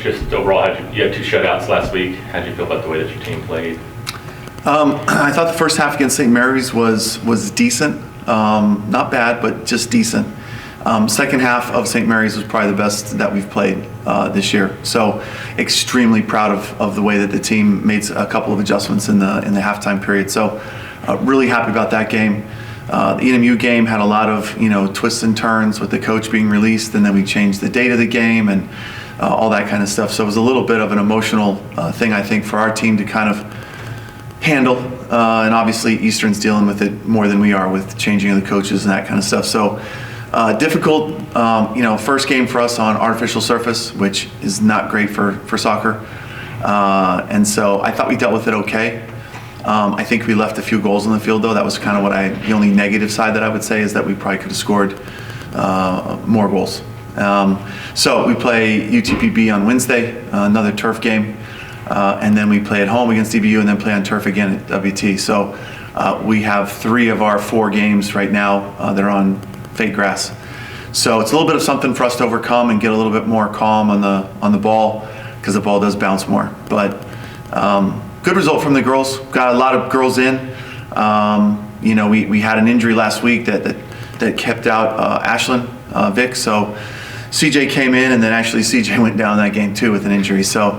just overall, you had 2 shutouts last week. How did you feel about the way that your team played? I thought the first half against St. Mary's was decent. Not bad, but just decent. Second half of St. Mary's was probably the best that we've played this year. So extremely proud of the way that the team made a couple of adjustments in the halftime period. So really happy about that game. The EMU game had a lot of twists and turns with the coach being released, and then we changed the date of the game and all that kind of stuff. So it was a little bit of an emotional thing, I think, for our team to kind of handle. And obviously Eastern's dealing with it more than we are with changing of the coaches and that kind of stuff. So difficult, first game for us on artificial surface, which is not great for soccer. And so I thought we dealt with it okay. I think we left a few goals on the field, though. That was kind of the only negative side that I would say is that we probably could have scored more goals. So we play UTPB on Wednesday, another turf game, and then we play at home against DBU and then play on turf again at WT. So we have 3 of our 4 games right now that are on fake grass. So it's a little bit of something for us to overcome and get a little bit more calm on the ball, because the ball does bounce more. But good result from the girls. Got a lot of girls in. We had an injury last week that kept out Ashlyn Vick. So CJ came in, and then actually CJ went down that game too with an injury. So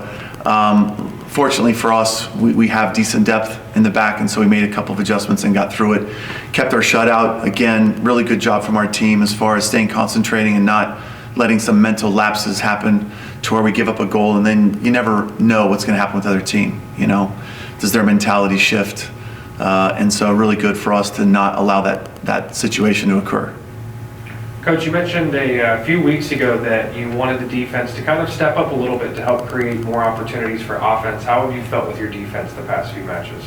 fortunately for us, we have decent depth in the back, and so we made a couple of adjustments and got through it. Kept our shutout. Again, really good job from our team as far as staying concentrating and not letting some mental lapses happen to where we give up a goal, and then you never know what's going to happen with the other team. Does their mentality shift? And so really good for us to not allow that situation to occur. Coach, you mentioned a few weeks ago that you wanted the defense to kind of step up a little bit to help create more opportunities for offense. How have you felt with your defense the past few matches?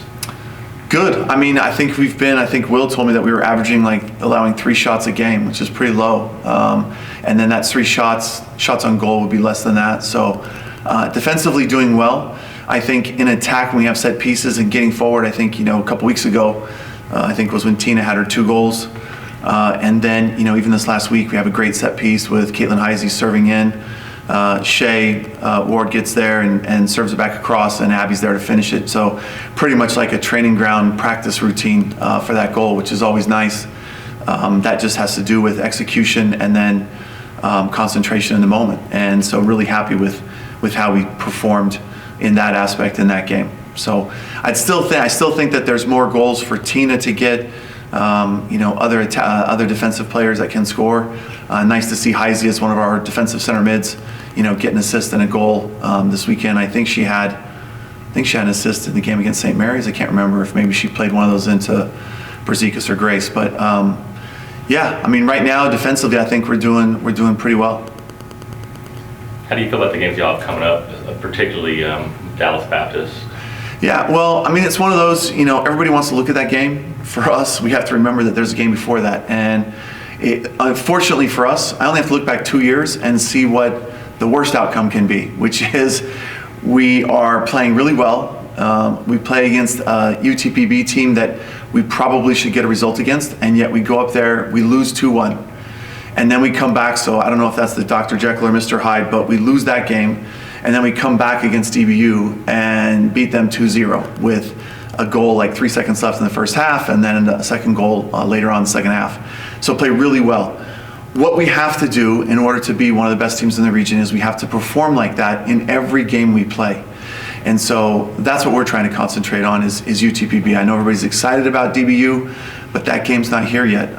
Good. I think Will told me that we were averaging allowing 3 shots a game, which is pretty low. And then that's 3 shots on goal would be less than that. So defensively doing well. I think in attack, when we have set pieces and getting forward, I think, a couple weeks ago, I think was when Tina had her 2 goals. And then, even this last week, we have a great set piece with Caitlin Heisey serving in. Shay Ward gets there and serves it back across, and Abby's there to finish it. So pretty much like a training ground practice routine for that goal, which is always nice. That just has to do with execution and then concentration in the moment. And so really happy with how we performed in that aspect in that game. So I still think that there's more goals for Tina to get. Other defensive players that can score. Nice to see Heisey as one of our defensive center mids, get an assist and a goal this weekend. I think she had an assist in the game against St. Mary's. I can't remember if maybe she played one of those into Brzicas or Grace. But right now defensively, I think we're doing pretty well. How do you feel about the games y'all have coming up, particularly Dallas Baptist? Yeah, well, it's one of those, everybody wants to look at that game. For us, we have to remember that there's a game before that. And unfortunately for us, I only have to look back 2 years and see what the worst outcome can be, which is we are playing really well. We play against a UTPB team that we probably should get a result against, and yet we go up there, we lose 2-1. And then we come back, so I don't know if that's the Dr. Jekyll or Mr. Hyde, but we lose that game. And then we come back against DBU and beat them 2-0 with a goal 3 seconds left in the first half, and then a second goal later on in the second half. So play really well. What we have to do in order to be one of the best teams in the region is we have to perform like that in every game we play. And so that's what we're trying to concentrate on is UTPB. I know everybody's excited about DBU, but that game's not here yet.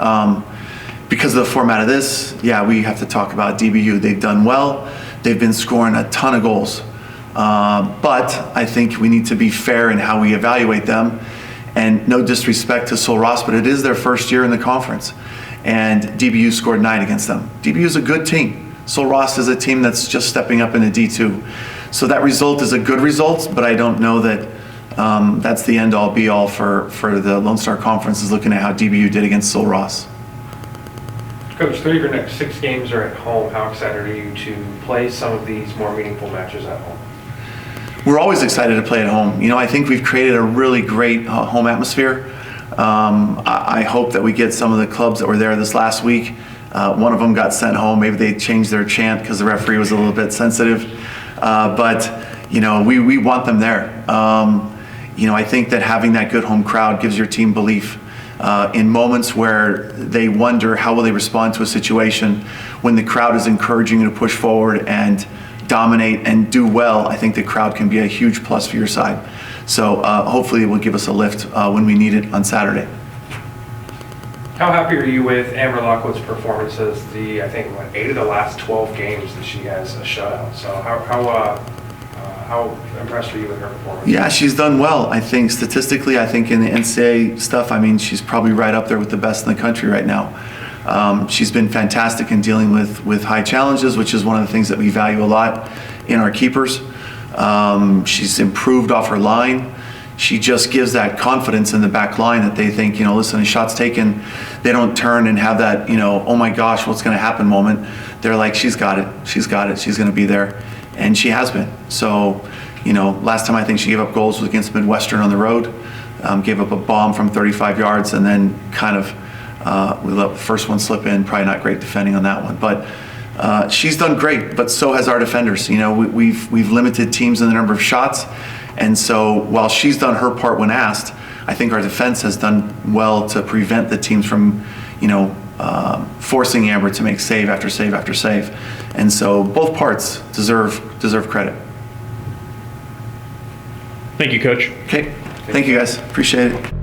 Because of the format of this, we have to talk about DBU. They've done well. They've been scoring a ton of goals. But I think we need to be fair in how we evaluate them. And no disrespect to Sul Ross, but it is their first year in the conference. And DBU scored 9 against them. DBU is a good team. Sul Ross is a team that's just stepping up into D2. So that result is a good result, but I don't know that that's the end-all be-all for the Lone Star Conference is looking at how DBU did against Sul Ross. Coach, 3 of your next 6 games are at home. How excited are you to play some of these more meaningful matches at home? We're always excited to play at home. I think we've created a really great home atmosphere. I hope that we get some of the clubs that were there this last week. One of them got sent home. Maybe they changed their chant because the referee was a little bit sensitive. But, we want them there. I think that having that good home crowd gives your team belief. In moments where they wonder how will they respond to a situation, when the crowd is encouraging you to push forward and dominate and do well, I think the crowd can be a huge plus for your side. So hopefully it will give us a lift when we need it on Saturday. How happy are you with Amber Lockwood's performances? I think 8 of the last 12 games that she has a shutout. So how impressed are you with her performance? Yeah, she's done well. I think statistically, I think in the NCAA stuff, she's probably right up there with the best in the country right now. She's been fantastic in dealing with high challenges, which is one of the things that we value a lot in our keepers. She's improved off her line. She just gives that confidence in the back line that they think, listen, a shot's taken, they don't turn and have that, oh my gosh, what's going to happen moment. They're like, she's got it, she's going to be there. And she has been. So, last time I think she gave up goals was against Midwestern on the road, gave up a bomb from 35 yards, and then kind of, we let the first one slip in, probably not great defending on that one. But she's done great, but so has our defenders. We've limited teams in the number of shots. And so while she's done her part when asked, I think our defense has done well to prevent the teams from, forcing Amber to make save after save after save. And so both parts deserve credit. Thank you, Coach. Okay, thank you guys, appreciate it.